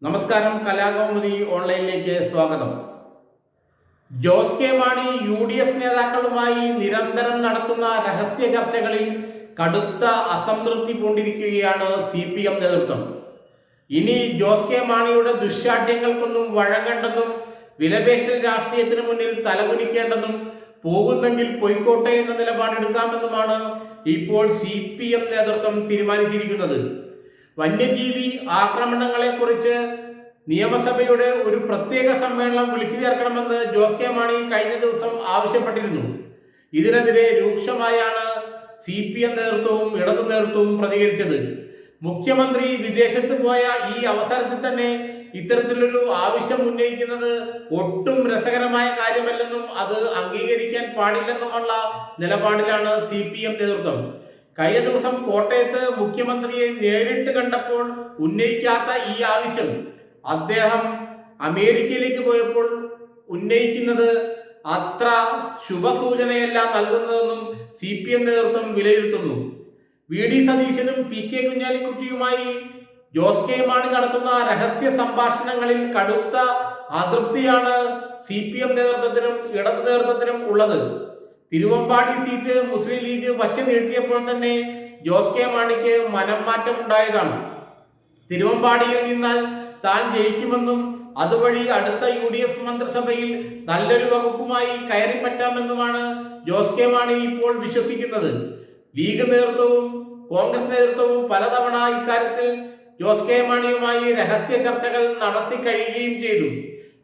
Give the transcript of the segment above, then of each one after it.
നമസ്കാരം. കലാകൗമുദി ഓൺലൈനിലേക്ക് സ്വാഗതം. Jose K Mani UDF നേതാക്കളുമായി നിരന്തരം നടത്തുന്ന രഹസ്യ ചർച്ചകളിൽ കടുത്ത അസംതൃപ്തി പൂണ്ടിരിക്കുകയാണ് CPM നേതൃത്വം. ഇനി ജോസ് കെ മാണിയുടെ ദുശ്ശാഠ്യങ്ങൾക്കൊന്നും വഴങ്ങണ്ടെന്നും വിലപേശൽ രാഷ്ട്രീയത്തിന് മുന്നിൽ തലകുനിക്കേണ്ടെന്നും പോകുന്നെങ്കിൽ പൊയ്ക്കോട്ടെ എന്ന നിലപാടെടുക്കാമെന്നുമാണ് ഇപ്പോൾ CPM നേതൃത്വം തീരുമാനിച്ചിരിക്കുന്നത്. വന്യജീവി ആക്രമണങ്ങളെക്കുറിച്ച് നിയമസഭയുടെ ഒരു പ്രത്യേക സമ്മേളനം വിളിച്ചു ചേർക്കണമെന്ന് ജോസ് കെ മാണി കഴിഞ്ഞ ദിവസം ആവശ്യപ്പെട്ടിരുന്നു. ഇതിനെതിരെ രൂക്ഷമായാണ് CPM നേതൃത്വവും ഇടതു നേതൃത്വവും പ്രതികരിച്ചത്. മുഖ്യമന്ത്രി വിദേശത്ത് പോയ ഈ അവസരത്തിൽ തന്നെ ഇത്തരത്തിലൊരു ആവശ്യം ഉന്നയിക്കുന്നത് ഒട്ടും രസകരമായ കാര്യമല്ലെന്നും അത് അംഗീകരിക്കാൻ പാടില്ലെന്നുമുള്ള നിലപാടിലാണ് CPM നേതൃത്വം. കഴിഞ്ഞ ദിവസം കോട്ടയത്ത് മുഖ്യമന്ത്രിയെ നേരിട്ട് കണ്ടപ്പോൾ ഉന്നയിക്കാത്ത ഈ ആവശ്യം അദ്ദേഹം അമേരിക്കയിലേക്ക് പോയപ്പോൾ ഉന്നയിക്കുന്നത് അത്ര ശുഭസൂചനയല്ല നൽകുന്നതെന്നും CPM നേതൃത്വം വിലയിരുത്തുന്നു. VD സതീശനും PK കുഞ്ഞാലിക്കുട്ടിയുമായി ജോസ് കെ മാണി നടത്തുന്ന രഹസ്യ സംഭാഷണങ്ങളിൽ കടുത്ത അതൃപ്തിയാണ് CPM നേതൃത്വത്തിനും ഇടതു നേതൃത്വത്തിനും ഉള്ളത്. തിരുവമ്പാടി സീറ്റ് മുസ്ലിം ലീഗ് വച്ച് നീട്ടിയപ്പോൾ തന്നെ ജോസ് കെ മാണിക്ക് മനംമാറ്റം ഉണ്ടായതാണ്. തിരുവമ്പാടിയിൽ നിന്നാൽ താൻ ജയിക്കുമെന്നും അതുവഴി അടുത്ത UDF മന്ത്രിസഭയിൽ നല്ലൊരു വകുപ്പുമായി കയറിപ്പറ്റാമെന്നുമാണ് ജോസ് കെ മാണി ഇപ്പോൾ വിശ്വസിക്കുന്നത്. ലീഗ് നേതൃത്വവും കോൺഗ്രസ് നേതൃത്വവും പലതവണ ഇക്കാര്യത്തിൽ ജോസ് കെ മാണിയുമായി രഹസ്യ ചർച്ചകൾ നടത്തി കഴിയുകയും ചെയ്തു.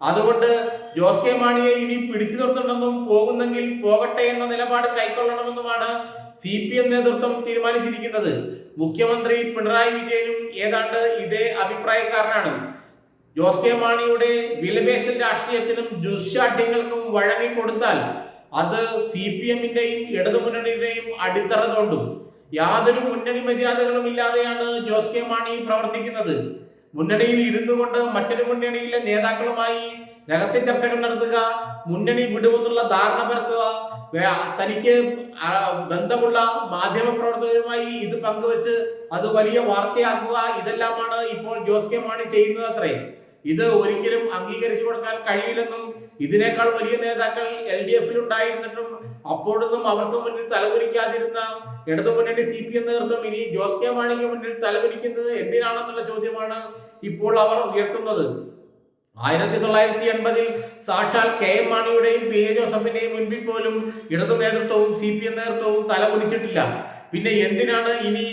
അതുകൊണ്ട് ജോസ് കെ മാണിയെ ഇനി പിടിച്ചു നിർത്തണമെന്നും പോകുന്നെങ്കിൽ പോകട്ടെ എന്ന നിലപാട് കൈക്കൊള്ളണമെന്നുമാണ് CPM നേതൃത്വം തീരുമാനിച്ചിരിക്കുന്നത്. മുഖ്യമന്ത്രി പിണറായി വിജയനും ഏതാണ്ട് ഇതേ അഭിപ്രായക്കാരനാണ്. ജോസ് കെ മാണിയുടെ വിലപേശൽ രാഷ്ട്രീയത്തിനും ദുശ്ശാഠ്യങ്ങൾക്കും വഴങ്ങിക്കൊടുത്താൽ അത് CPM-ന്റെയും ഇടതുമുന്നണിയുടെയും അടിത്തറ തോണ്ടും. യാതൊരു മുന്നണി മര്യാദകളും ഇല്ലാതെയാണ് ജോസ് കെ മാണി പ്രവർത്തിക്കുന്നത്. മുന്നണിയിൽ ഇരുന്നു കൊണ്ട് മറ്റൊരു മുന്നണിയിലെ നേതാക്കളുമായി രഹസ്യ ചർച്ചകൾ നടത്തുക, മുന്നണി വിടുമെന്നുള്ള ധാരണ പരത്തുക, തനിക്ക് ബന്ധമുള്ള മാധ്യമ പ്രവർത്തകരുമായി ഇത് പങ്കുവെച്ച് അത് വലിയ വാർത്തയാക്കുക, ഇതെല്ലാമാണ് ഇപ്പോൾ ജോസ് കെ മാണി ചെയ്യുന്നത് അത്രേ. ഇത് ഒരിക്കലും അംഗീകരിച്ചു കൊടുക്കാൻ കഴിയില്ലെന്നും ഇതിനേക്കാൾ വലിയ നേതാക്കൾ LDF-ൽ ഉണ്ടായിരുന്നിട്ടും അപ്പോഴൊന്നും അവർക്ക് മുന്നിൽ തലകുനിക്കാതിരുന്ന ഇടതുമുന്നണി CPM നേതൃത്വം ഇനി ജോസ് കെ മാണിക്ക് മുന്നിൽ തലകുനിക്കുന്നത് എന്തിനാണെന്നുള്ള ചോദ്യമാണ് ഇപ്പോൾ അവർ ഉയർത്തുന്നത്. 1980-ൽ സാക്ഷാൽ KM മാണിയുടെയും PA ജോസഫിന്റെയും മുൻപിൽ പോലും ഇടതു നേതൃത്വവും CPM നേതൃത്വവും തലകുനിച്ചിട്ടില്ല. പിന്നെ എന്തിനാണ് ഇനി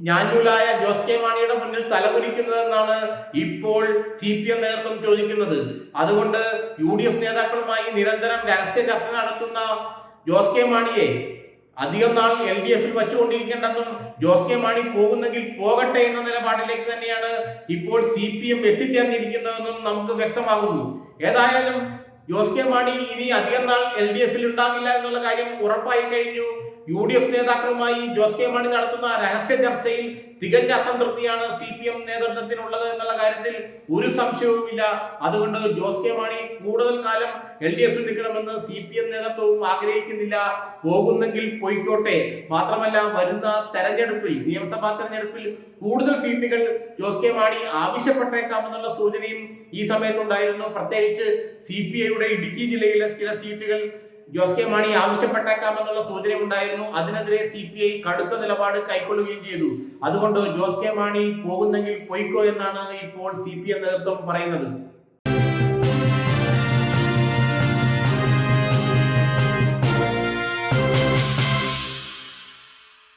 ഞാഞ്ഞൂലായ ജോസ് കെ മാണിയുടെ മുന്നിൽ തലകുനിക്കുന്നതെന്നാണ് ഇപ്പോൾ CPM നേതൃത്വം ചോദിക്കുന്നത്. അതുകൊണ്ട് UDF നേതാക്കളുമായി നിരന്തരം രഹസ്യ ചർച്ച നടത്തുന്ന ജോസ് കെ മാണിയെ അധികം നാൾ LDF-ൽ വച്ചുകൊണ്ടിരിക്കേണ്ടെന്നും ജോസ് കെ മാണി പോകുന്നെങ്കിൽ പോകട്ടെ എന്ന നിലപാടിലേക്ക് തന്നെയാണ് ഇപ്പോൾ CPM എത്തിച്ചേർന്നിരിക്കുന്നതെന്നും നമുക്ക് വ്യക്തമാകുന്നു. ഏതായാലും ജോസ് കെ മാണി ഇനി അധികം നാൾ LDF-ൽ ഉണ്ടാകില്ല എന്നുള്ള കാര്യം ഉറപ്പായി കഴിഞ്ഞു. UDF നേതാക്കളുമായി ജോസ് കെ മാണി നടത്തുന്ന രഹസ്യ ചർച്ചയിൽ തികഞ്ഞ അസംതൃപ്തിയാണ് CPM നേതൃത്വത്തിനുള്ളത് എന്നുള്ള കാര്യത്തിൽ ഒരു സംശയവുമില്ല. അതുകൊണ്ട് ജോസ് കെ മാണി കൂടുതൽ കാലം LDF-ൽ നിൽക്കണമെന്ന് CPM നേതൃത്വവും ആഗ്രഹിക്കുന്നില്ല. പോകുന്നെങ്കിൽ പൊയ്ക്കോട്ടെ. മാത്രമല്ല, വരുന്ന തെരഞ്ഞെടുപ്പിൽ, നിയമസഭാ തെരഞ്ഞെടുപ്പിൽ കൂടുതൽ സീറ്റുകൾ ജോസ് കെ മാണി ആവശ്യപ്പെട്ടേക്കാമെന്നുള്ള സൂചനയും ഈ സമയത്തുണ്ടായിരുന്നു. പ്രത്യേകിച്ച് CPI-യുടെ ഇടുക്കി ജില്ലയിലെ ചില സീറ്റുകൾ ജോസ് കെ മാണി ആവശ്യപ്പെട്ടേക്കാമെന്നുള്ള സൂചന ഉണ്ടായിരുന്നു. അതിനെതിരെ CPI കടുത്ത നിലപാട് കൈക്കൊള്ളുകയും ചെയ്തു. അതുകൊണ്ട് ജോസ് കെ മാണി പോകുന്നെങ്കിൽ പൊയ്ക്കോ എന്നാണ് ഇപ്പോൾ CPM നേതൃത്വം പറയുന്നത്.